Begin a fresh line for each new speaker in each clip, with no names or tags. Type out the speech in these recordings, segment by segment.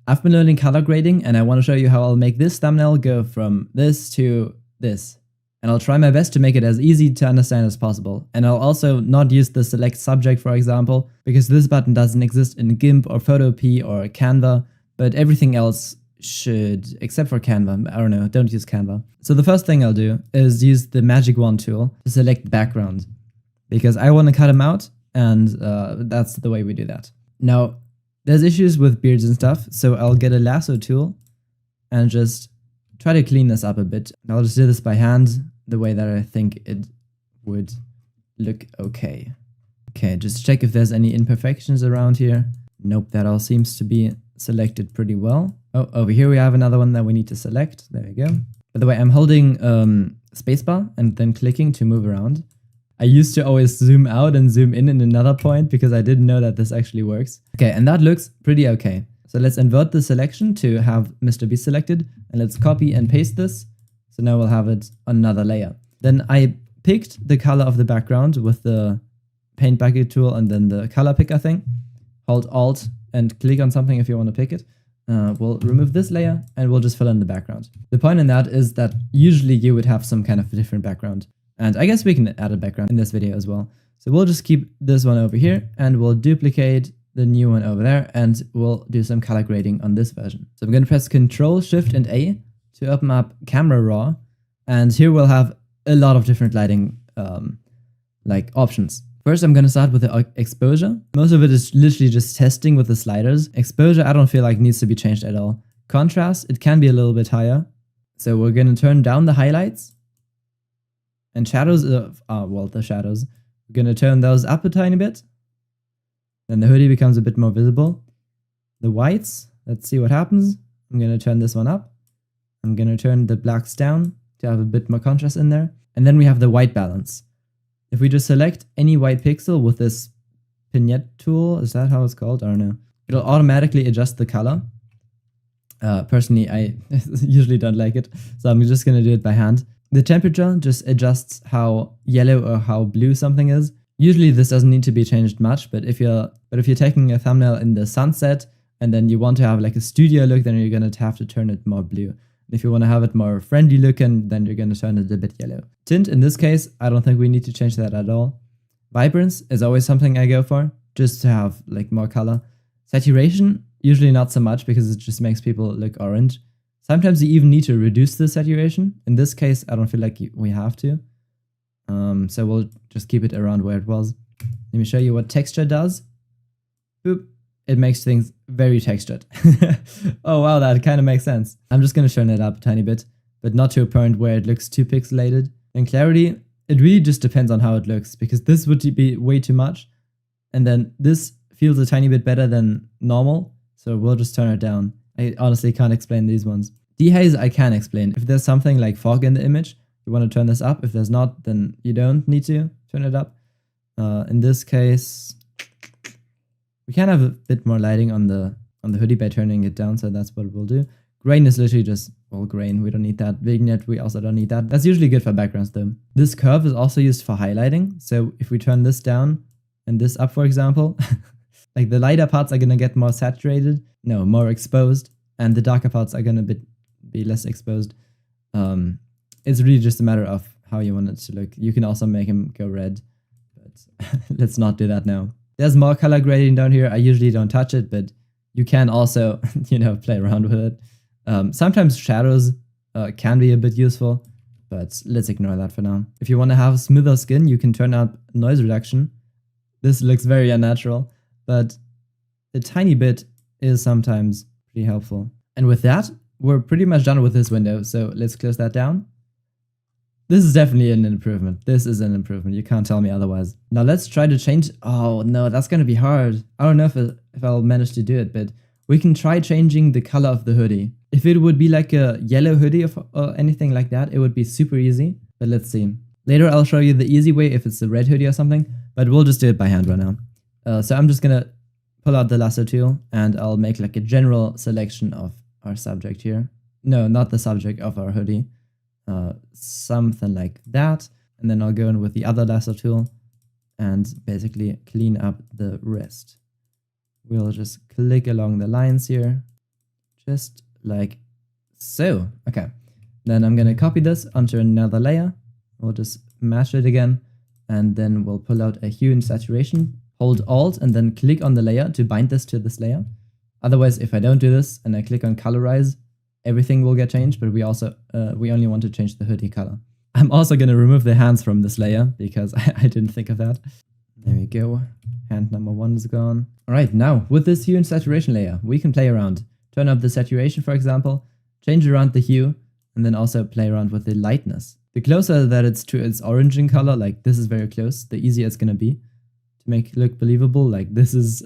I've been learning color grading and I want to show you how I'll make this thumbnail go from this to this. And I'll try my best to make it as easy to understand as possible. And I'll also not use the select subject, for example, because this button doesn't exist in Gimp or Photopea or Canva, but everything else should, except for Canva. I don't know, don't use Canva. So the first thing I'll do is use the magic wand tool to select background, because I want to cut them out, and that's the way we do that. Now, there's issues with beards and stuff, so I'll get a lasso tool and just try to clean this up a bit. I'll just do this by hand, the way that I think it would look okay. Okay, just check if there's any imperfections around here. Nope, that all seems to be selected pretty well. Oh, over here we have another one that we need to select. There we go. By the way, I'm holding spacebar and then clicking to move around. I used to always zoom out and zoom in another point because I didn't know that this actually works. Okay, and that looks pretty okay. So let's invert the selection to have Mr. Beast selected, and let's copy and paste this. So now we'll have it on another layer. Then I picked the color of the background with the paint bucket tool and then the color picker thing. Hold Alt and click on something if you want to pick it. We'll remove this layer and we'll just fill in the background. The point in that is that usually you would have some kind of different background. And I guess we can add a background in this video as well. So we'll just keep this one over here and we'll duplicate the new one over there and we'll do some color grading on this version. So I'm going to press Ctrl, Shift and A to open up Camera Raw, and here we'll have a lot of different lighting like options. First, I'm going to start with the exposure. Most of it is literally just testing with the sliders. Exposure, I don't feel like needs to be changed at all. Contrast, it can be a little bit higher. So we're going to turn down the highlights. And shadows, the shadows, we're going to turn those up a tiny bit. Then the hoodie becomes a bit more visible. The whites, let's see what happens. I'm going to turn this one up. I'm going to turn the blacks down to have a bit more contrast in there. And then we have the white balance. If we just select any white pixel with this vignette tool, is that how it's called? I don't know. It'll automatically adjust the color. Personally, I usually don't like it, so I'm just going to do it by hand. The temperature just adjusts how yellow or how blue something is. Usually this doesn't need to be changed much, but if you're taking a thumbnail in the sunset and then you want to have like a studio look, then you're going to have to turn it more blue. If you want to have it more friendly looking, then you're going to turn it a bit yellow. Tint, in this case, I don't think we need to change that at all. Vibrance is always something I go for, just to have like more color. Saturation, usually not so much because it just makes people look orange. Sometimes you even need to reduce the saturation. In this case, I don't feel like we have to. So we'll just keep it around where it was. Let me show you what texture does. Boop. It makes things very textured. Oh wow, that kind of makes sense. I'm just going to turn it up a tiny bit, but not to a point where it looks too pixelated. And clarity, it really just depends on how it looks, because this would be way too much. And then this feels a tiny bit better than normal, so we'll just turn it down. I honestly can't explain these ones. Dehaze I can explain. If there's something like fog in the image, you want to turn this up. If there's not, then you don't need to turn it up. In this case, we can have a bit more lighting on the hoodie by turning it down, so that's what we'll do. Grain is literally just, well, grain, we don't need that. Vignette, we also don't need that. That's usually good for backgrounds though. This curve is also used for highlighting, so if we turn this down and this up, for example, like the lighter parts are gonna get more saturated, no, more exposed, and the darker parts are gonna be less exposed. It's really just a matter of how you want it to look. You can also make him go red, but let's not do that now. There's more color grading down here. I usually don't touch it, but you can also, play around with it. Sometimes shadows can be a bit useful, but let's ignore that for now. If you want to have smoother skin, you can turn up noise reduction. This looks very unnatural, but a tiny bit is sometimes pretty helpful. And with that, we're pretty much done with this window, so let's close that down. This is definitely an improvement. This is an improvement. You can't tell me otherwise. Now let's try to change. Oh no, that's going to be hard. I don't know if I'll manage to do it, but we can try changing the color of the hoodie. If it would be like a yellow hoodie or anything like that, it would be super easy. But let's see. Later I'll show you the easy way if it's a red hoodie or something, but we'll just do it by hand right now. So I'm just going to pull out the lasso tool and I'll make like a general selection of our subject here. No, not the subject of our hoodie. Something like that, and then I'll go in with the other lasso tool and basically clean up the rest. We'll just click along the lines here just like so. Okay, then I'm gonna copy this onto another layer. We'll just mash it again, and then we'll pull out a hue and saturation, hold Alt, and then click on the layer to bind this to this layer. Otherwise, if I don't do this and I click on colorize, everything will get changed, but we only want to change the hoodie color. I'm also gonna remove the hands from this layer because I didn't think of that. There we go. Hand number 1 is gone. All right, now with this hue and saturation layer, we can play around. Turn up the saturation, for example, change around the hue, and then also play around with the lightness. The closer that it's to its origin color, like this is very close, the easier it's gonna be to make it look believable. Like this is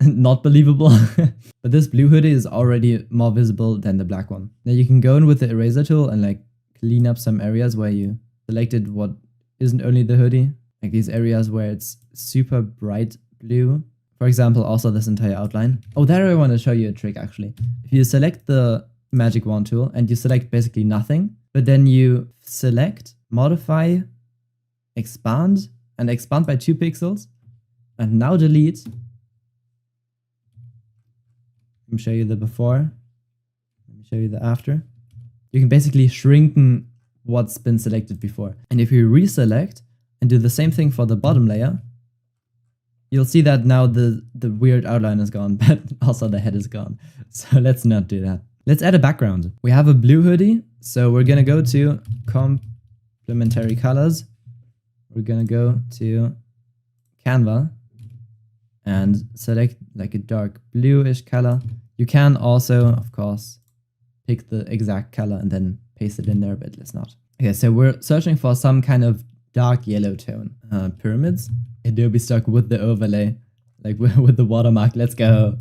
not believable. But this blue hoodie is already more visible than the black one. Now you can go in with the eraser tool and like clean up some areas where you selected what isn't only the hoodie. Like these areas where it's super bright blue. For example, also this entire outline. Oh, there I want to show you a trick actually. If you select the magic wand tool and you select basically nothing, but then you select modify, expand, and expand by 2 pixels, and now delete. Let me show you the before. Let me show you the after. You can basically shrinken what's been selected before. And if you reselect and do the same thing for the bottom layer, you'll see that now the weird outline is gone, but also the head is gone. So let's not do that. Let's add a background. We have a blue hoodie, so we're gonna go to complementary colors. We're gonna go to Canva and select like a dark bluish color. You can also, of course, pick the exact color and then paste it in there, but let's not. Okay, so we're searching for some kind of dark yellow tone. Pyramids. Adobe stuck with the overlay, like with the watermark. Let's go.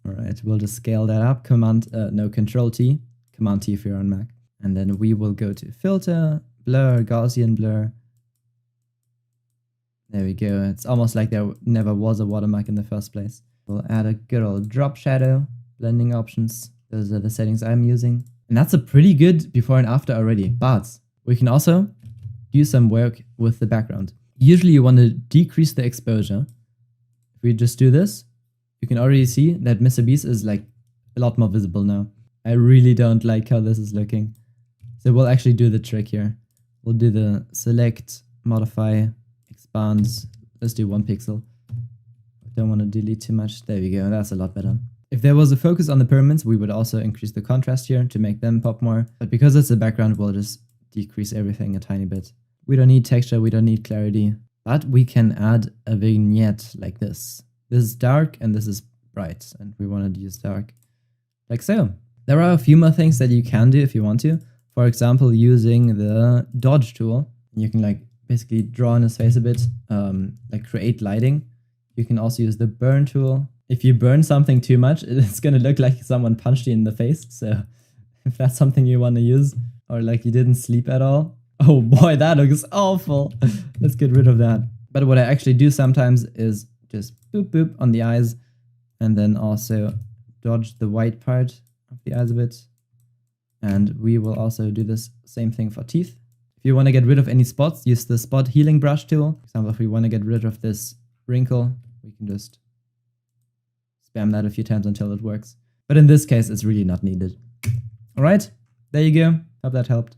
All right, we'll just scale that up. Control T, Command T if you're on Mac. And then we will go to Filter, Blur, Gaussian Blur. There we go. It's almost like there never was a watermark in the first place. We'll add a good old drop shadow, blending options. Those are the settings I'm using. And that's a pretty good before and after already. But we can also do some work with the background. Usually you want to decrease the exposure. If we just do this, you can already see that Mr. Beast is like a lot more visible now. I really don't like how this is looking. So we'll actually do the trick here. We'll do the select, modify, expand. Let's do 1 pixel. Don't want to delete too much. There we go. That's a lot better. If there was a focus on the pyramids, we would also increase the contrast here to make them pop more. But because it's a background, we'll just decrease everything a tiny bit. We don't need texture, we don't need clarity, but we can add a vignette like this. This is dark and this is bright, and we want to use dark like so. There are a few more things that you can do if you want to. For example, using the dodge tool, you can like basically draw on his face a bit, like create lighting. You can also use the burn tool. If you burn something too much, it's gonna look like someone punched you in the face. So if that's something you want to use, or like you didn't sleep at all. Oh boy, that looks awful. Let's get rid of that. But what I actually do sometimes is just boop boop on the eyes, and then also dodge the white part of the eyes a bit. And we will also do this same thing for teeth. If you want to get rid of any spots, use the spot healing brush tool. For example, if we want to get rid of this wrinkle, we can just spam that a few times until it works. But in this case, it's really not needed. All right, there you go. Hope that helped.